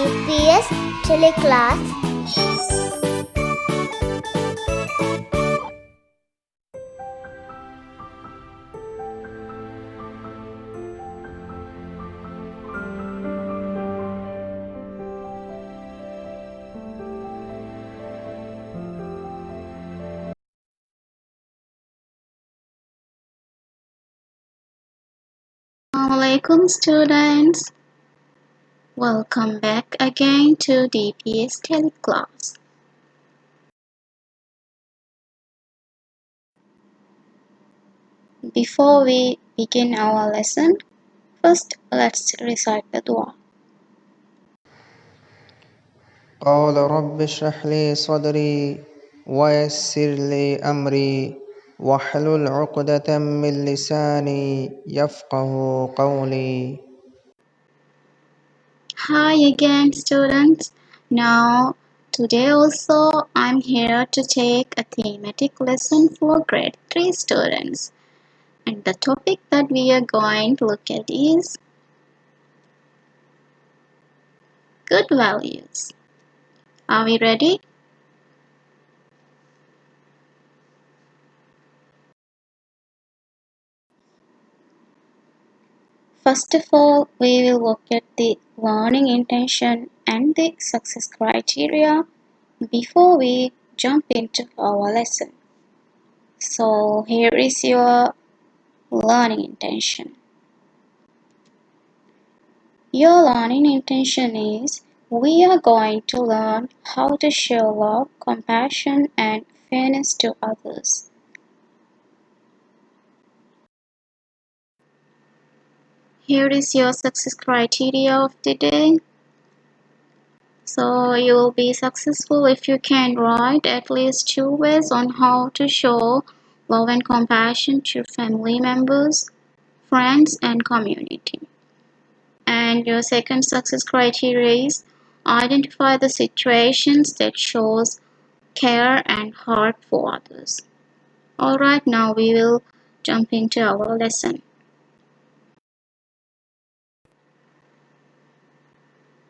DPS TeleClass. Assalamualaikum students. Welcome back again to DPS TeleClass. Before we begin our lesson, first let's recite the dua. قال رب اشرح لي صدري ويسر لي أمري واحلل عقدة من لساني يفقه قولي. Hi again students. Now today also I'm here to take a thematic lesson for grade 3 students. And the topic that we are going to look at is good values. Are we ready? First of all, we will look at the learning intention and the success criteria before we jump into our lesson. So, here is your learning intention. Your learning intention is we are going to learn how to show love, compassion, and fairness to others. Here is your success criteria of the day. So you will be successful if you can write at least 2 ways on how to show love and compassion to family members, friends, and community. And your second success criteria is identify the situations that shows care and heart for others. Alright, now we will jump into our lesson.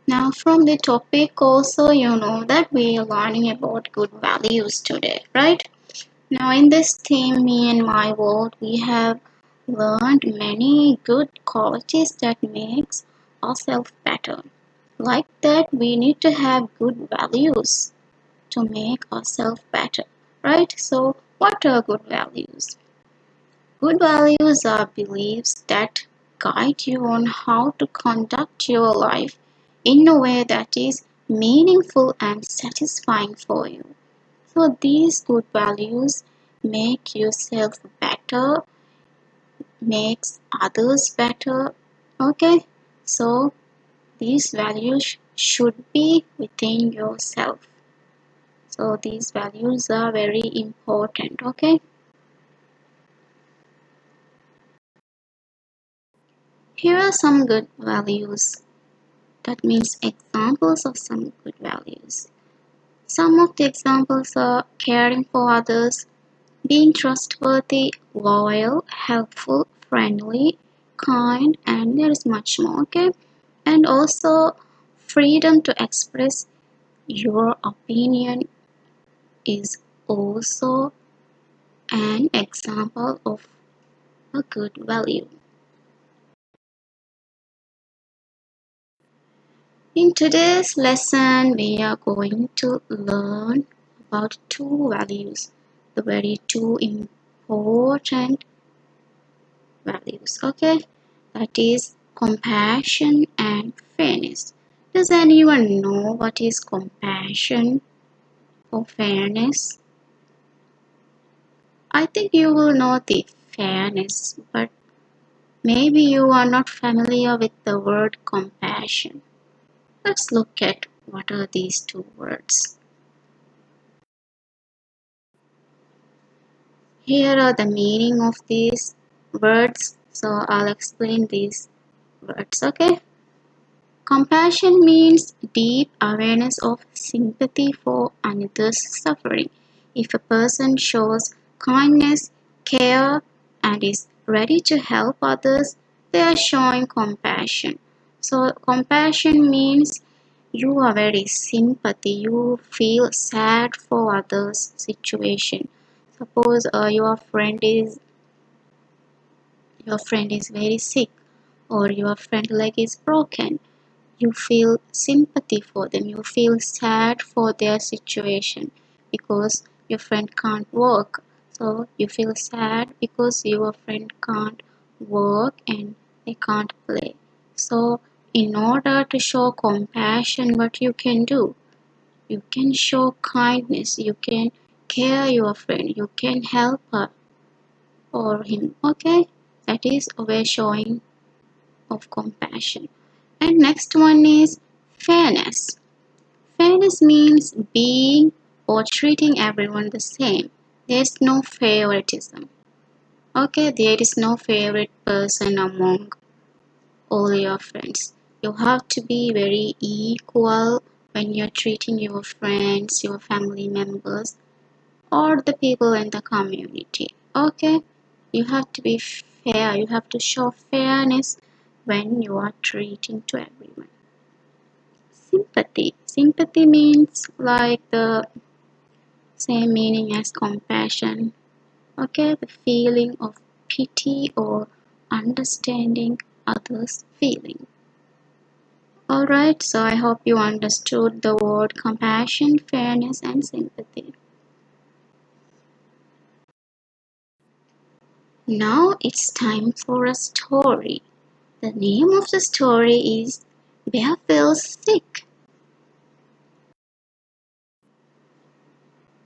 Now from the topic also you know that we are learning about good values today, right? Now in this theme, me and my world, we have learned many good qualities that makes ourselves better. Like that, we need to have good values to make ourselves better, right? So what are good values? Good values are beliefs that guide you on how to conduct your life in a way that is meaningful and satisfying for you. So these good values make yourself better, makes others better. Okay, so these values should be within yourself. So these values are very important. Okay, here are some good values. That means examples of some good values. Some of the examples are caring for others, being trustworthy, loyal, helpful, friendly, kind, and there is much more, okay? And also, freedom to express your opinion is also an example of a good value. In today's lesson, we are going to learn about two values, the very two important values, okay? That is compassion and fairness. Does anyone know what is compassion or fairness? I think you will know the fairness, but maybe you are not familiar with the word compassion. Let's look at what are these two words. Here are the meaning of these words, so I'll explain these words, okay? Compassion means deep awareness of sympathy for another's suffering. If a person shows kindness, care, and is ready to help others, they are showing compassion. So, compassion means You are very sympathy. You feel sad for others' situation. Suppose your friend is very sick, or your friend leg is broken. You feel sympathy for them. You feel sad for their situation because your friend can't work. So you feel sad because your friend can't work and they can't play. So in order to show compassion, what you can do? You can show kindness. You can care your friend. You can help her or him. Okay, that is a way showing of compassion. And next one is fairness. Fairness means being or treating everyone the same. There's no favoritism. Okay, there is no favorite person among all your friends. You have to be very equal when you're treating your friends, your family members, or the people in the community. Okay, you have to be fair. You have to show fairness when you are treating to everyone. Sympathy. Sympathy means like the same meaning as compassion. Okay, the feeling of pity or understanding others' feeling. Alright, so I hope you understood the word compassion, fairness, and sympathy. Now it's time for a story. The name of the story is Bear Feels Sick.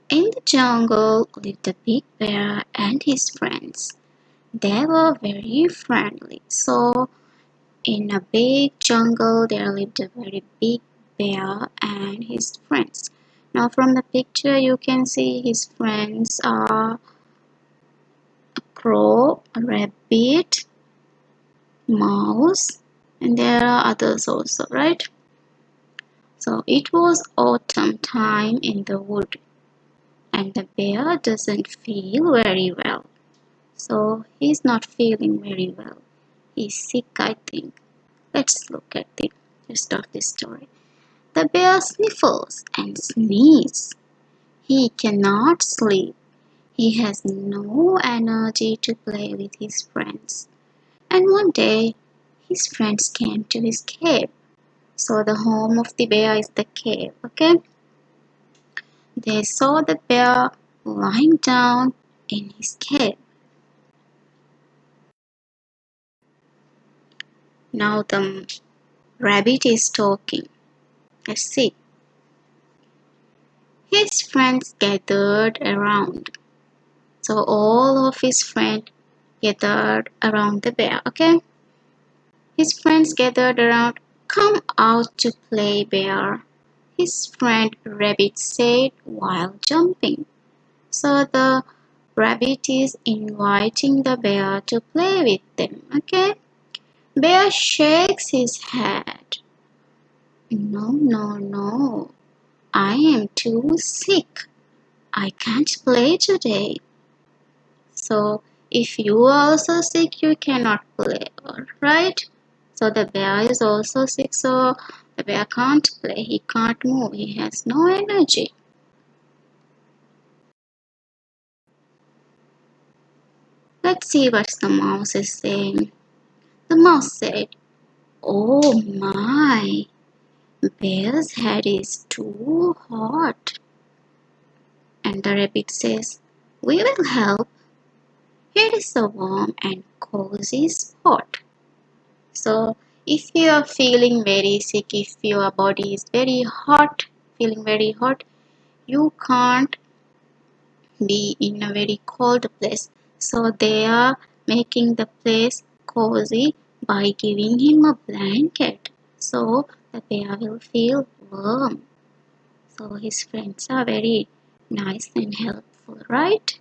In the jungle lived a big bear and his friends. They were very friendly. So, in a big jungle, there lived a very big bear and his friends. Now, from the picture, you can see his friends are a crow, a rabbit, mouse, and there are others also, right? So, it was autumn time in the wood, and the bear doesn't feel very well. So, he's not feeling very well. He's sick, I think. Let's look at the rest of the story. The bear sniffles and sneezes. He cannot sleep. He has no energy to play with his friends. And one day, his friends came to his cave. So the home of the bear is the cave, okay? They saw the bear lying down in his cave. Now the rabbit is talking. Let's see. His friends gathered around. So all of his friends gathered around the bear, okay? His friends gathered around. Come out to play, bear, his friend rabbit said while jumping. So the rabbit is inviting the bear to play with them, okay? Bear shakes his head. No, no, no. I am too sick. I can't play today. So if you are also sick, you cannot play, alright? So the bear is also sick, so the bear can't play, he can't move, he has no energy. Let's see what the mouse is saying. The mouse said, oh my, bear's head is too hot. And the rabbit says, we will help. Here is a warm and cozy spot. So if you are feeling very sick, if your body is very hot, feeling very hot, you can't be in a very cold place. So they are making the place cozy by giving him a blanket. So the bear will feel warm. So his friends are very nice and helpful, right?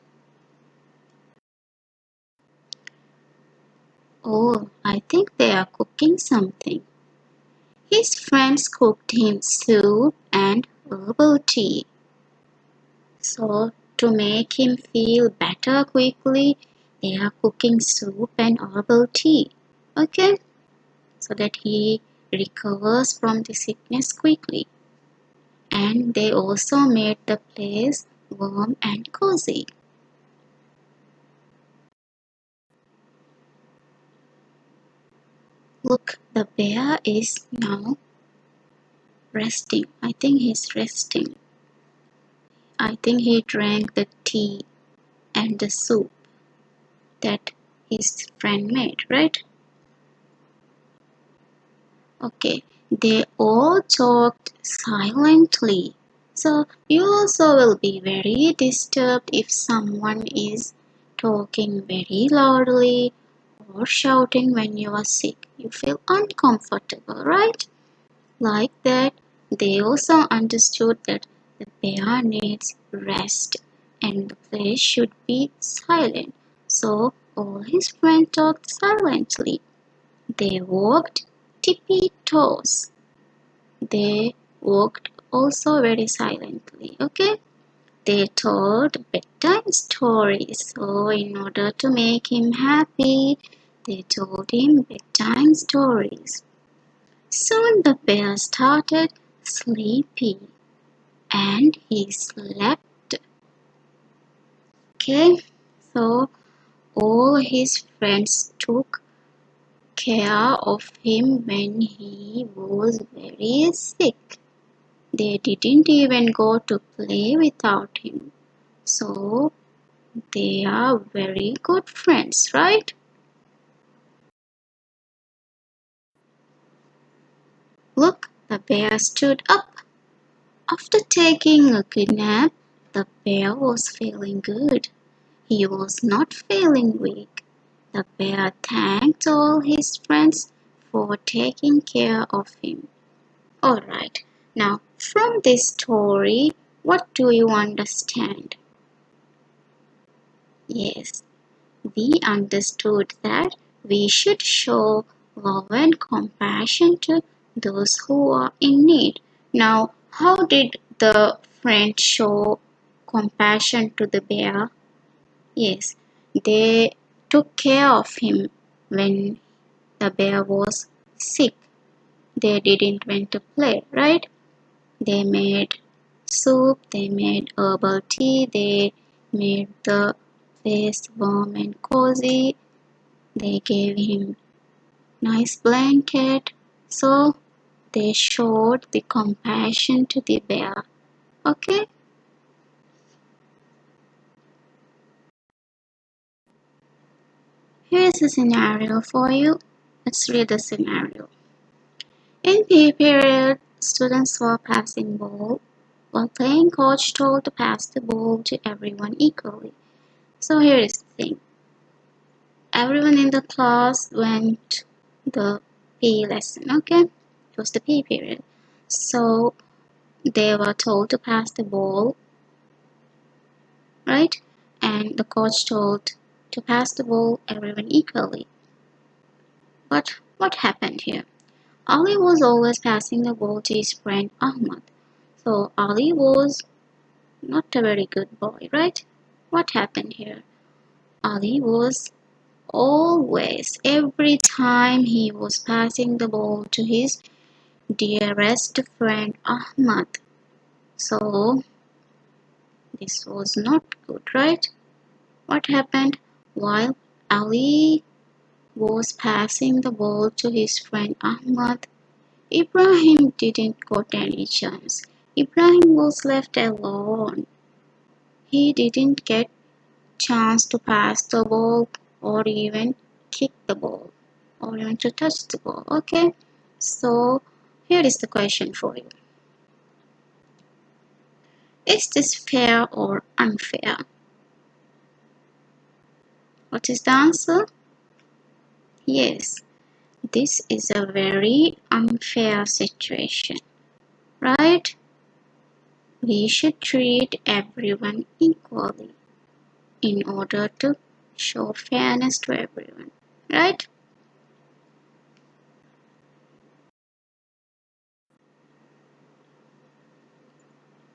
Oh, I think they are cooking something. His friends cooked him soup and herbal tea. So, to make him feel better quickly, they are cooking soup and herbal tea. Okay? So that he recovers from the sickness quickly. And they also made the place warm and cozy. Look, the bear is now resting. I think he's resting. I think he drank the tea and the soup that his friend made, right? Okay, they all talked silently. So you also will be very disturbed if someone is talking very loudly or shouting when you are sick. You feel uncomfortable, right? Like that, they also understood that the bear needs rest and the place should be silent. So all his friends talked silently. They walked tippy toes. They walked also very silently. Okay? They told bedtime stories. So in order to make him happy, they told him bedtime stories. Soon the bear started sleepy and he slept. Okay, so all his friends took care of him when he was very sick. They didn't even go to play without him. So they are very good friends, right? Look, the bear stood up. After taking a good nap, the bear was feeling good. He was not feeling weak. The bear thanked all his friends for taking care of him. Alright, now from this story, what do you understand? Yes, we understood that we should show love and compassion to those who are in need. Now, how did the friend show compassion to the bear? Yes, they took care of him when the bear was sick. They didn't went to play, right? They made soup, they made herbal tea, they made the place warm and cozy. They gave him nice blanket. So they showed the compassion to the bear. Okay? Here's a scenario for you. Let's read the scenario. In P.E period, students were passing ball, while playing coach told to pass the ball to everyone equally. So here is the thing. Everyone in the class went the P.E lesson, okay? It was the P.E period. So they were told to pass the ball, right? And the coach told to pass the ball everyone equally. But what happened here? Ali was always passing the ball to his friend Ahmed. So Ali was not a very good boy, right? What happened here? Ali was always, every time he was passing the ball to his dearest friend Ahmed. So this was not good, right? What happened? While Ali was passing the ball to his friend Ahmed, Ibrahim didn't got any chance. Ibrahim was left alone. He didn't get chance to pass the ball or even kick the ball or even to touch the ball. Okay, so here is the question for you. Is this fair or unfair? What is the answer? Yes, this is a very unfair situation, right? We should treat everyone equally in order to show fairness to everyone, right?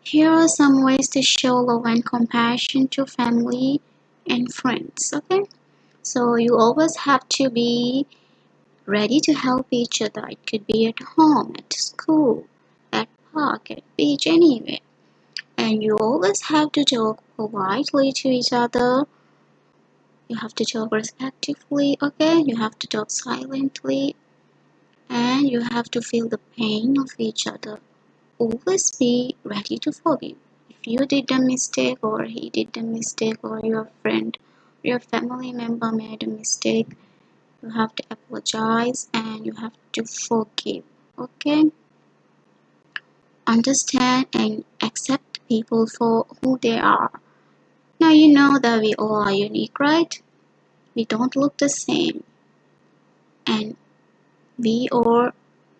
Here are some ways to show love and compassion to family and friends, okay? So you always have to be ready to help each other. It could be at home, at school, at park, at beach, anywhere. And you always have to talk politely to each other. You have to talk respectfully, okay? You have to talk silently, and you have to feel the pain of each other. Always be ready to forgive. If you did a mistake, or he did a mistake, or your friend, your family member made a mistake, you have to apologize and you have to forgive. Okay? Understand and accept people for who they are. Now you know that we all are unique, right? We don't look the same. And we or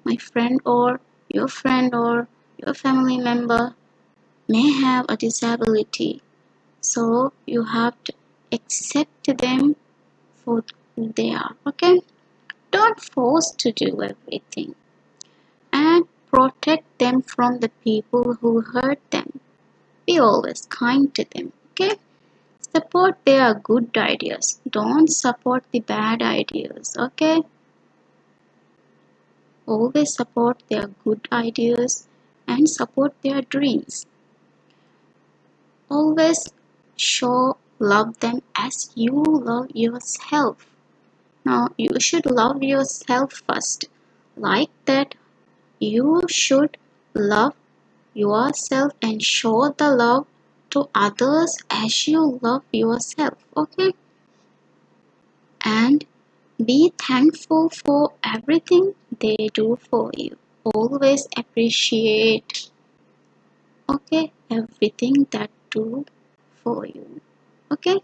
my friend or your family member may have a disability. So you have to accept them for who they are. Okay? Don't force to do everything. And protect them from the people who hurt them. Be always kind to them. Okay? Support their good ideas. Don't support the bad ideas. Okay? Always support their good ideas and support their dreams. Always show love them as you love yourself. Now you should love yourself first. Like that, you should love yourself and show the love to others as you love yourself. Okay? And be thankful for everything they do for you. Always appreciate, okay, everything that do for you. Okay?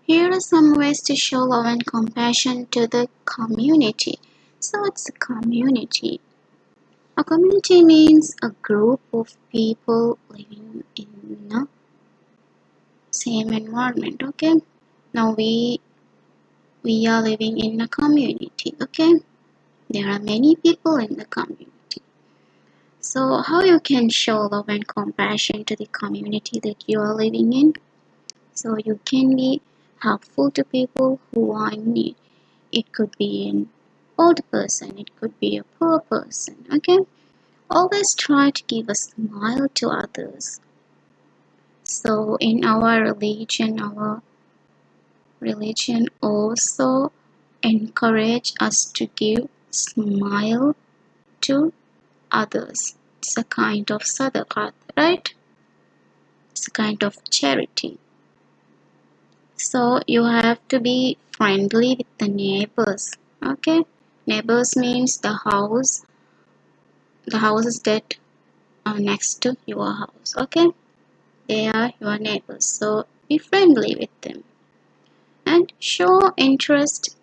Here are some ways to show love and compassion to the community. So it's a community. A community means a group of people living in a same environment. Okay? Now we are living in a community. Okay? There are many people in the community. So how you can show love and compassion to the community that you are living in? So you can be helpful to people who are in need. It could be an old person, it could be a poor person. Okay? Always try to give a smile to others. So in our religion also encourage us to give smile to others. It's a kind of sadaqah, right? It's a kind of charity. So you have to be friendly with the neighbors. Okay? Neighbors means the houses that are next to your house. Okay? They are your neighbors. So be friendly with them. And show interest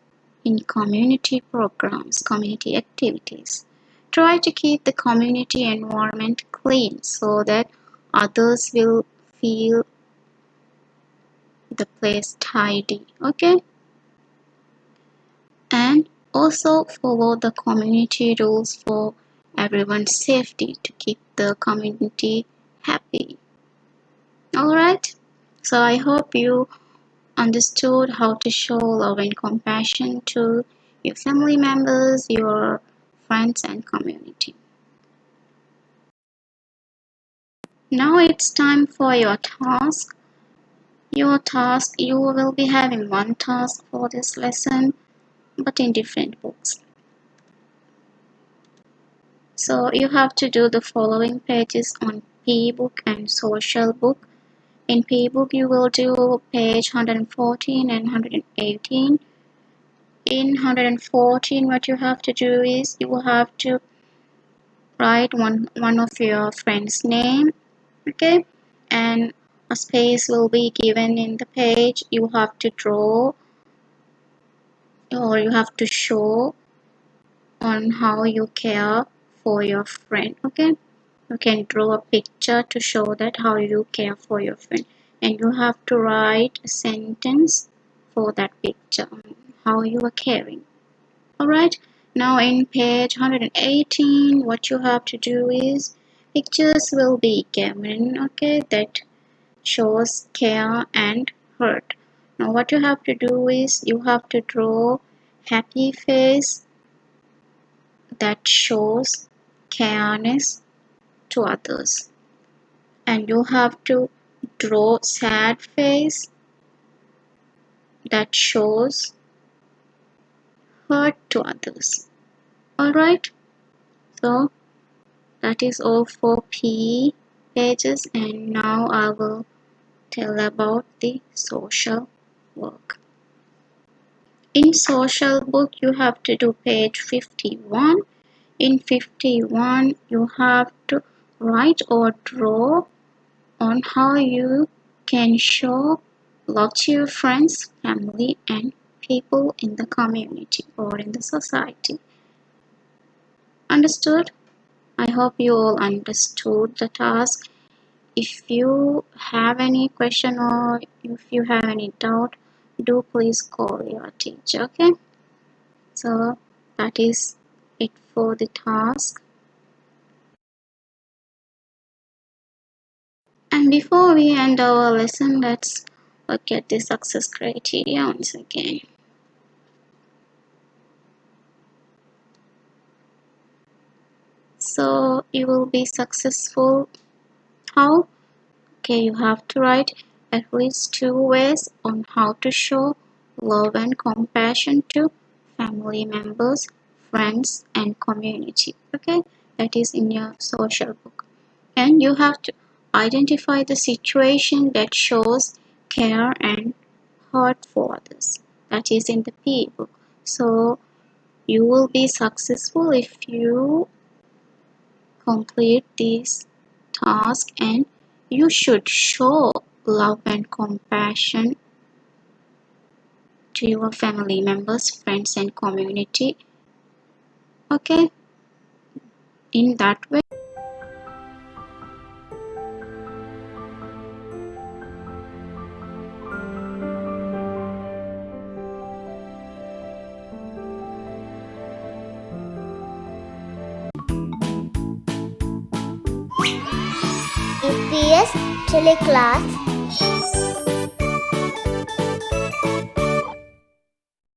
in community programs, community activities. Try to keep the community environment clean so that others will feel the place tidy. Okay? And also follow the community rules for everyone's safety to keep the community happy. Alright? So I hope you understood how to show love and compassion to your family members, your friends, and community. Now it's time for your task. Your task, you will be having one task for this lesson, but in different books. So you have to do the following pages on P book and social book. In P book, you will do page 114 and 118. In 114, what you have to do is you have to write one of your friend's name, okay, and a space will be given in the page. You have to draw or you have to show on how you care for your friend. Okay, you can draw a picture to show that how you care for your friend, and you have to write a sentence for that picture on how you are caring. Alright, now in page 118, what you have to do is pictures will be given, okay, that shows care and hurt. Now what you have to do is you have to draw happy face that shows kindness to others, and you have to draw sad face that shows hurt to others. Alright, so that is all for PE pages, and now I will tell about the social work. In social book you have to do page 51. In 51 you have to write or draw on how you can show love to your friends, family and people in the community or in the society. Understood? I hope you all understood the task. If you have any question or if you have any doubt, do please call your teacher, okay? So that is it for the task. And before we end our lesson, let's look at the success criteria once again. So you will be successful. How? Okay, you have to write at least 2 ways on how to show love and compassion to family members, friends, and community. Okay, that is in your social book. And you have to identify the situation that shows care and heart for others. That is in the PE book. So you will be successful if you complete this task, and you should show love and compassion to your family members, friends, and community. Okay, in that way. DPS TeleClass